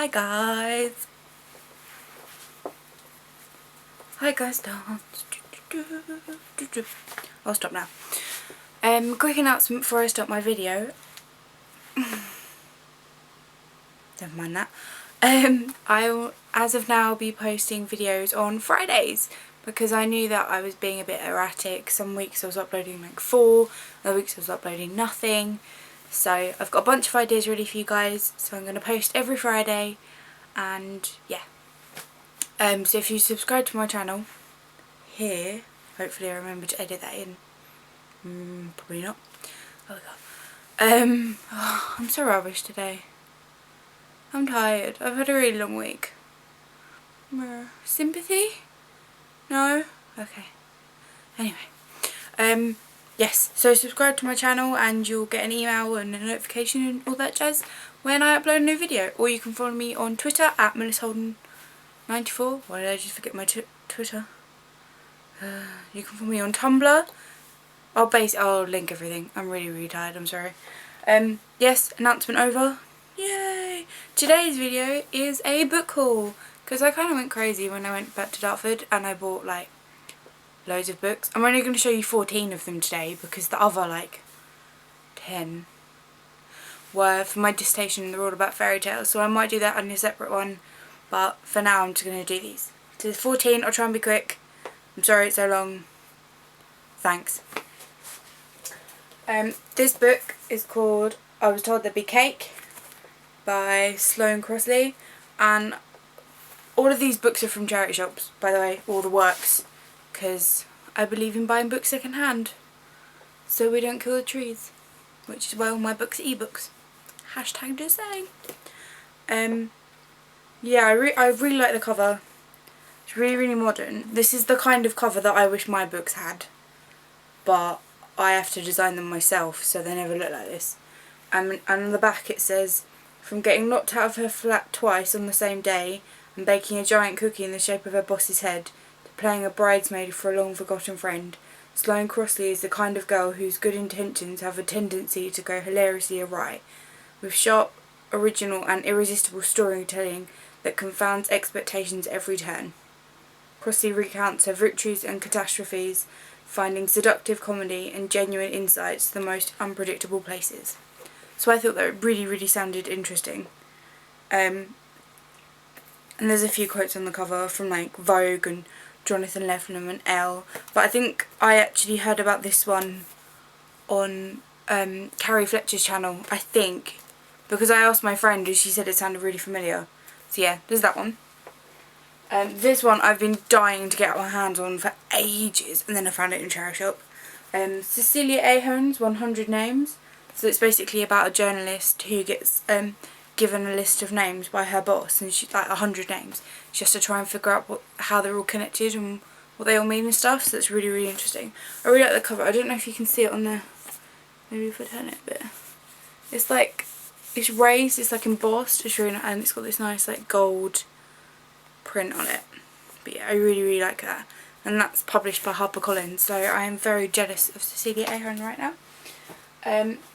guys. Hi guys, dance. I'll stop now. Quick announcement before I start my video. Never mind that. I will, as of now, be posting videos on Fridays because I knew that I was being a bit erratic. Some weeks I was uploading like 4, other weeks I was uploading nothing. So I've got a bunch of ideas ready for you guys. So I'm going to post every Friday, and yeah. So if you subscribe to my channel here, hopefully I remember to edit that in. Probably not. Oh my god. I'm so rubbish today. I'm tired. I've had a really long week. Sympathy? No? Okay. Anyway. Yes, so subscribe to my channel and you'll get an email and a notification and all that jazz when I upload a new video. Or you can follow me on Twitter at Holden94. Why did I just forget my Twitter? You can follow me on Tumblr. I'll link everything. I'm really tired, I'm sorry. Yes, announcement over. Yay! Today's video is a book haul because I kind of went crazy when I went back to Dartford and I bought like loads of books. I'm only going to show you 14 of them today because the other like 10 were for my dissertation. They're all about fairy tales, so I might do that on a separate one, but for now I'm just going to do these. So there's 14, I'll try and be quick. I'm sorry it's so long. Thanks. This book is called I Was Told There'd Be Cake by Sloane Crossley, and all of these books are from charity shops, by the way, all the works, because I believe in buying books second hand so we don't kill the trees, which is why all my books are ebooks. Hashtag just saying. Yeah, I really like the cover. It's really modern. This is the kind of cover that I wish my books had, but I have to design them myself so they never look like this. And on the back it says, from getting knocked out of her flat twice on the same day and baking a giant cookie in the shape of her boss's head to playing a bridesmaid for a long forgotten friend, Sloane Crossley is the kind of girl whose good intentions have a tendency to go hilariously awry, with sharp, original and irresistible storytelling that confounds expectations every turn. Crossley recounts her victories and catastrophes, finding seductive comedy and genuine insights to the most unpredictable places. So I thought that really sounded interesting. And there's a few quotes on the cover from like Vogue and Jonathan Lethem and Elle. But I think I actually heard about this one on Carrie Fletcher's channel, I think. Because I asked my friend and she said it sounded really familiar. So yeah, there's that one. This one I've been dying to get my hands on for ages, and then I found it in a charity shop. Cecilia Ahern's 100 Names. So it's basically about a journalist who gets given a list of names by her boss, and she's like 100 names. She has to try and figure out how they're all connected and what they all mean and stuff. So it's really interesting. I really like the cover. I don't know if you can see it on there. Maybe if I turn it a bit. It's like, it's raised, it's like embossed, it's really nice, and it's got this nice like gold print on it. But yeah, I really like that. And that's published by HarperCollins, so I am very jealous of Cecilia Ahern right now.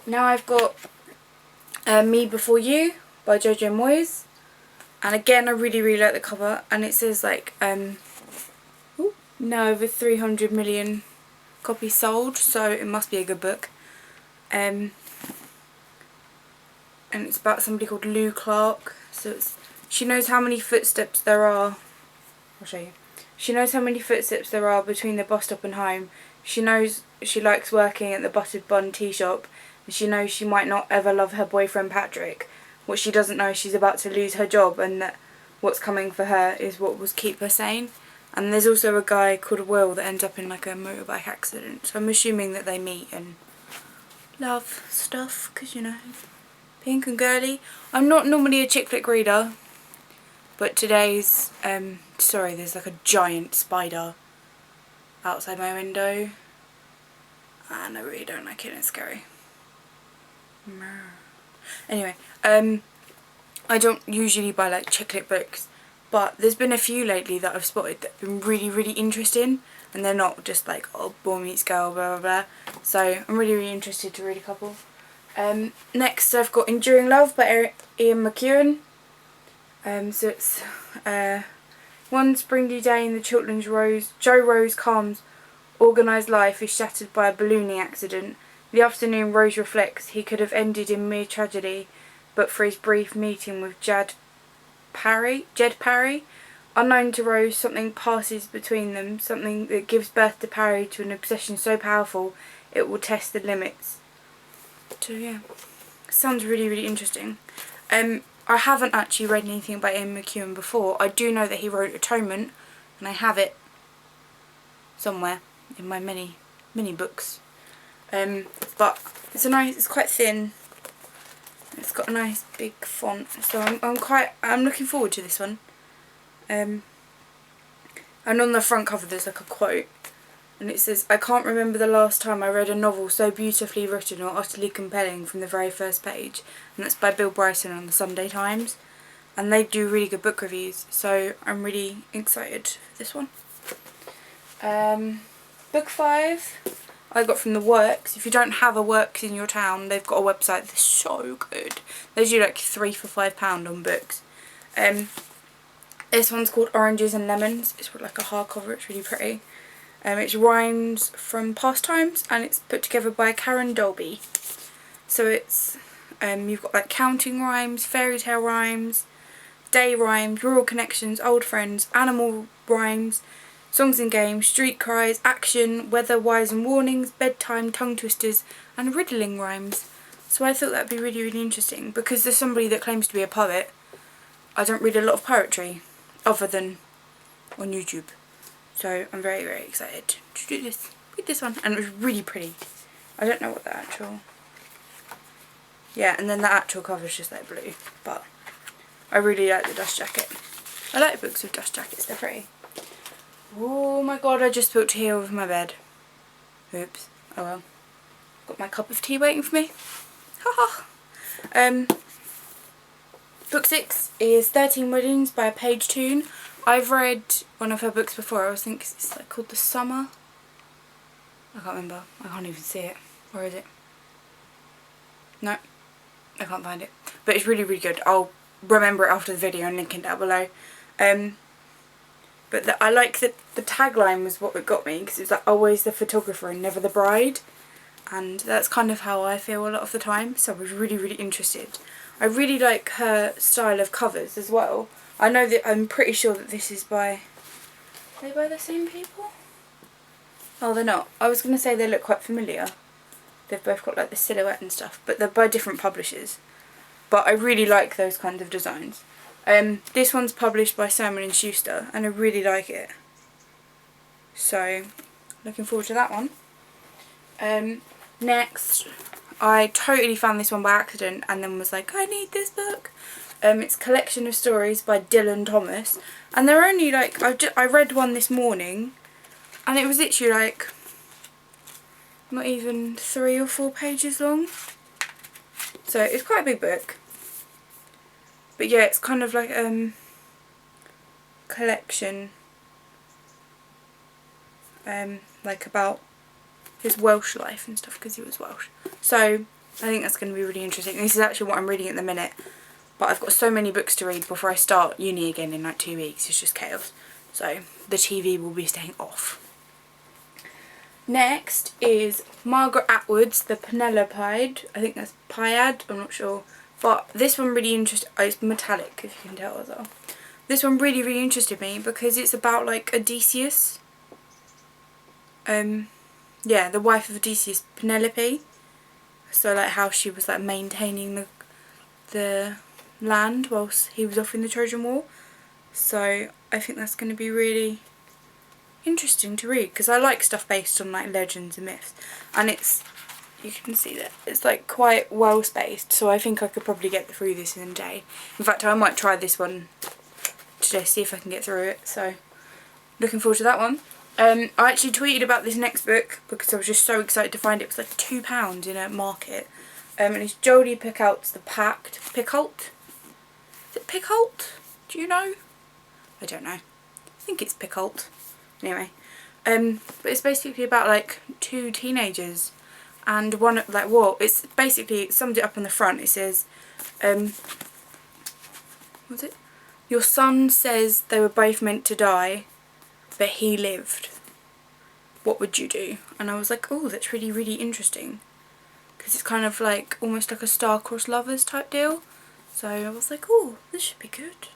Now I've got Me Before You by Jojo Moyes, and again I really like the cover, and it says like now over 300 million copies sold, so it must be a good book. And it's about somebody called Lou Clark. So she knows how many footsteps there are. I'll show you. She knows how many footsteps there are between the bus stop and home. She knows she likes working at the buttered bun tea shop, and she knows she might not ever love her boyfriend Patrick. What she doesn't know is she's about to lose her job, and that what's coming for her is what will keep her sane. And there's also a guy called Will that ends up in like a motorbike accident, so I'm assuming that they meet and love stuff, because you know, pink and girly. I'm not normally a chick flick reader, but today's, sorry, there's like a giant spider outside my window, and I really don't like it, it's scary. Anyway, I don't usually buy like chick lit books, but there's been a few lately that I've spotted that have been really interesting, and they're not just like, oh, boy meets girl, blah blah blah. So I'm really interested to read a couple. Next I've got Enduring Love by Ian McEwan. So it's one springy day in the Chiltern's Joe Rose Calm's organised life is shattered by a ballooning accident. The afternoon Rose reflects he could have ended in mere tragedy, but for his brief meeting with Jed Parry. Unknown to Rose, something passes between them, something that gives birth to Parry to an obsession so powerful it will test the limits. So yeah, sounds really, really interesting. I haven't actually read anything by Ian McEwan before. I do know that he wrote Atonement, and I have it somewhere in my mini books. But it's quite thin. It's got a nice big font, so I'm looking forward to this one. And on the front cover there's like a quote, and it says, "I can't remember the last time I read a novel so beautifully written or utterly compelling from the very first page," and that's by Bill Bryson on the Sunday Times, and they do really good book reviews, so I'm really excited for this one. Book 5 I got from the Works. If you don't have a Works in your town, they've got a website that's so good. They do like 3 for £5 on books. This one's called Oranges and Lemons. It's like a hardcover, it's really pretty. It's rhymes from pastimes, and it's put together by Karen Dolby. So it's you've got like counting rhymes, fairy tale rhymes, day rhymes, rural connections, old friends, animal rhymes, songs and games, street cries, action, weather, wise and warnings, bedtime, tongue twisters, and riddling rhymes. So I thought that'd be really, really interesting, because there's somebody that claims to be a poet. I don't read a lot of poetry other than on YouTube, so I'm very, very excited to do this. Read this one, and it was really pretty. I don't know what the actual, yeah, and then the actual cover is just like blue, but I really like the dust jacket. I like books with dust jackets, they're pretty. Oh my god, I just spilled tea over my bed. Oops, oh well. Got my cup of tea waiting for me. Haha. Book 6 is 13 Weddings by Paige Toon. I've read one of her books before. I think it's like called The Summer. I can't remember. I can't even see it. Where is it? No, I can't find it. But it's really, really good. I'll remember it after the video and link it down below. But I like that the tagline was what got me, because it was like always the photographer and never the bride. And that's kind of how I feel a lot of the time. So I was really, really interested. I really like her style of covers as well. I know that, I'm pretty sure that this is by, are they by the same people? Oh, they're not. I was going to say they look quite familiar. They've both got like the silhouette and stuff, but they're by different publishers. But I really like those kinds of designs. This one's published by Simon & Schuster, and I really like it. So, looking forward to that one. Next, I totally found this one by accident and then was like, I need this book. It's Collection of Stories by Dylan Thomas, and they're only like, I read one this morning, and it was literally like not even 3 or 4 pages long. So it's quite a big book. But yeah, it's kind of like collection, like about his Welsh life and stuff, because he was Welsh. So I think that's going to be really interesting. This is actually what I'm reading at the minute, but I've got so many books to read before I start uni again in like 2 weeks. It's just chaos. So the TV will be staying off. Next is Margaret Atwood's The Penelopiad. I think that's Piad, I'm not sure. But this one really interested, it's metallic if you can tell as well. This one really, really interested me because it's about like Odysseus. Yeah, the wife of Odysseus, Penelope. So like how she was like maintaining the land whilst he was off in the Trojan War. So I think that's going to be really interesting to read, because I like stuff based on like legends and myths, and it's, you can see that it's like quite well spaced, so I think I could probably get through this in a day. In fact, I might try this one today, see if I can get through it, so looking forward to that one. I actually tweeted about this next book because I was just so excited to find it. It was like £2 in a market, and it's Jody Pickell's The Pact. Pickell? Is it Pickell? Do you know? I don't know. I think it's Pickell. Anyway, but it's basically about like 2 teenagers, and one, like, well, it's basically, it sums it up on the front. It says, what's it? Your son says they were both meant to die, but he lived. What would you do? And I was like, oh, that's really, really interesting. Because it's kind of like, almost like a star-crossed lovers type deal. So I was like, oh, this should be good.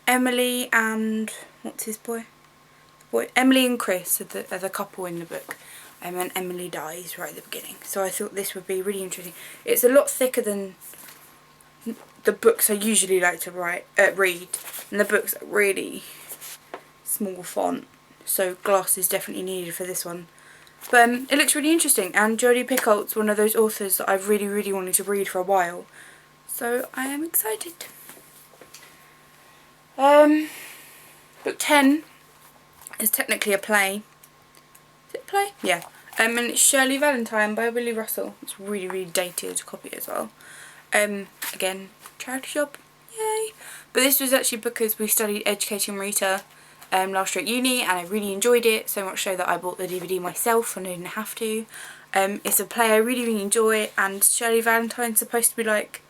Emily and, what's his boy? Emily and Chris are the couple in the book. And Emily dies right at the beginning. So I thought this would be really interesting. It's a lot thicker than the books I usually like to read. And the books are really small font. So glass is definitely needed for this one. But it looks really interesting. And Jody Pickell's one of those authors that I've really, really wanted to read for a while. So I am excited. Book 10 is technically a play. Is it a play? Yeah. And it's Shirley Valentine by Willie Russell. It's a really, really dated copy as well. Again, charity shop. Yay. But this was actually because we studied Educating Rita last year at uni, and I really enjoyed it, so much so that I bought the DVD myself and I didn't have to. It's a play I really, really enjoy, and Shirley Valentine's supposed to be like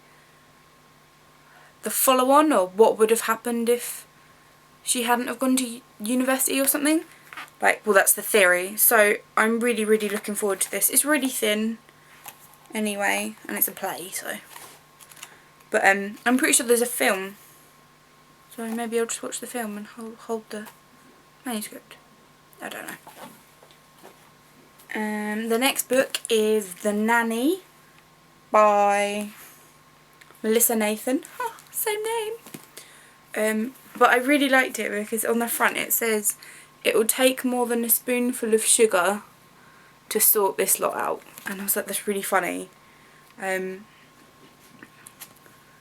the follow-on, or what would have happened if she hadn't have gone to university or something. Like, well, that's the theory. So I'm really, really looking forward to this. It's really thin anyway, and it's a play, so. But I'm pretty sure there's a film. So maybe I'll just watch the film and hold the manuscript. I don't know. The next book is The Nanny by Melissa Nathan. Oh, same name. But I really liked it because on the front it says, it will take more than a spoonful of sugar to sort this lot out. And I was like, that's really funny.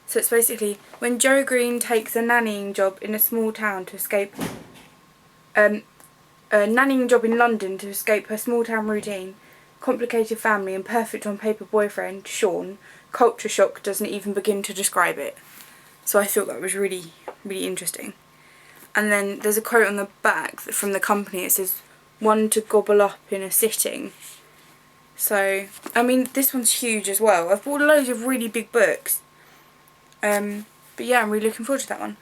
So it's basically, when Joe Green takes a nannying job in a small town to escape, a nannying job in London to escape her small town routine, complicated family and perfect on paper boyfriend, Sean, culture shock doesn't even begin to describe it. So I thought that was really, really interesting. And then there's a quote on the back from the company. It says, one to gobble up in a sitting. So, I mean, this one's huge as well. I've bought loads of really big books. But yeah, I'm really looking forward to that one.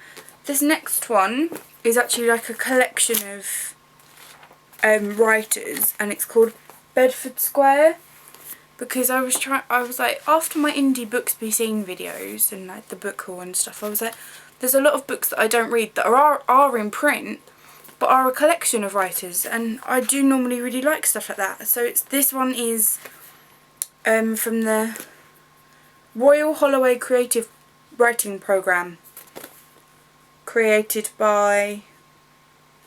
This next one is actually like a collection of writers, and it's called Bedford Square. Because I was like, after my indie books be seen videos and like the book haul and stuff, I was like, there's a lot of books that I don't read that are in print, but are a collection of writers, and I do normally really like stuff like that. So this one is from the Royal Holloway Creative Writing Programme, created by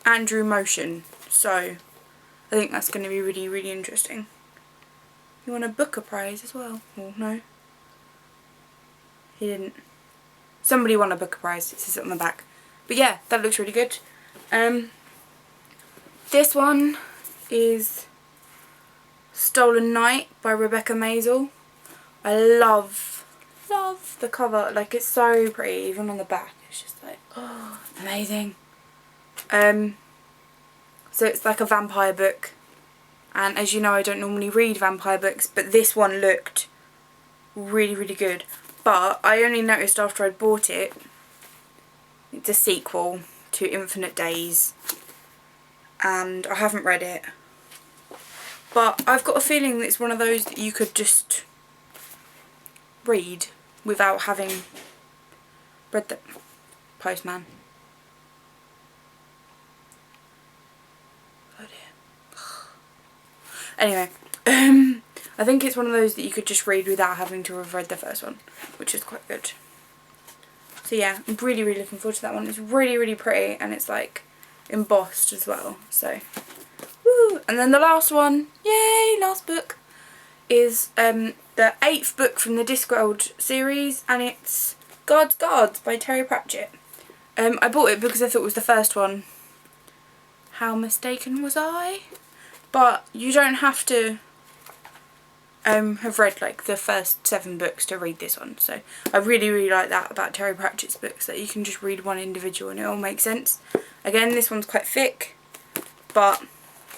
Andrew Motion. So I think that's going to be really, really interesting. You want a Booker Prize as well? Well, no. He didn't. Somebody won a Booker Prize. It says it on the back. But yeah, that looks really good. This one is Stolen Night by Rebecca Maisel. I love the cover. Like, it's so pretty. Even on the back, it's just like, oh, amazing. So it's like a vampire book. And as you know, I don't normally read vampire books, but this one looked really, really good. But I only noticed after I'd bought it, it's a sequel to Infinite Days, and I haven't read it. But I've got a feeling that it's one of those that you could just read without having read the Postman. Oh dear. Anyway, I think it's one of those that you could just read without having to have read the first one, which is quite good. So yeah, I'm really, really looking forward to that one. It's really, really pretty, and it's like embossed as well. So, woo! And then the last one, yay, last book, is the 8th book from the Discworld series, and it's Guards Guards by Terry Pratchett. I bought it because I thought it was the first one. How mistaken was I? But you don't have to have read like the first 7 books to read this one. So I really, really like that about Terry Pratchett's books, that you can just read one individual and it all makes sense. Again, this one's quite thick, but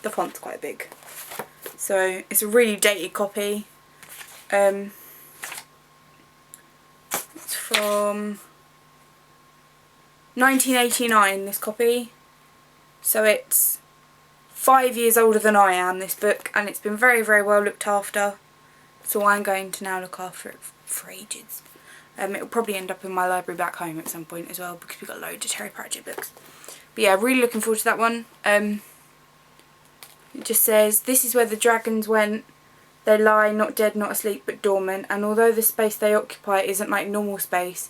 the font's quite big. So it's a really dated copy. It's from 1989, this copy. So it's 5 years older than I am, this book, and it's been very, very well looked after. So I'm going to now look after it for ages. It'll probably end up in my library back home at some point as well, because we've got loads of Terry Pratchett books. But yeah, really looking forward to that one. It just says, this is where the dragons went. They lie, not dead, not asleep, but dormant. And although the space they occupy isn't like normal space,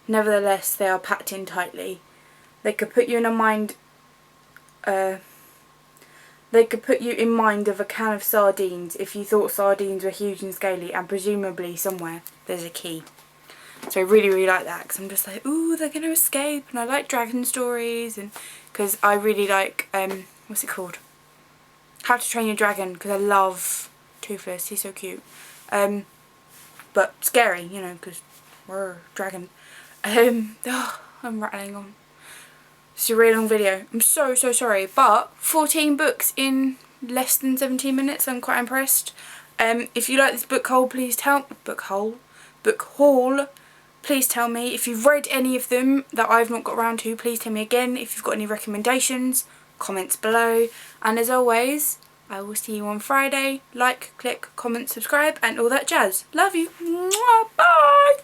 nevertheless they are packed in tightly. They could put you in mind of a can of sardines if you thought sardines were huge and scaly, and presumably somewhere there's a key. So I really, really like that, because I'm just like, ooh, they're going to escape, and I like dragon stories, and because I really like, what's it called? How to Train Your Dragon, because I love Toothless, he's so cute. But scary, you know, because we're dragon. Oh, I'm rattling on. It's a really long video. I'm so sorry, but 14 books in less than 17 minutes. I'm quite impressed. If you like this book haul, please tell book haul. Please tell me. If you've read any of them that I've not got around to, please tell me again. If you've got any recommendations, comments below. And as always, I will see you on Friday. Like, click, comment, subscribe, and all that jazz. Love you. Mwah, bye.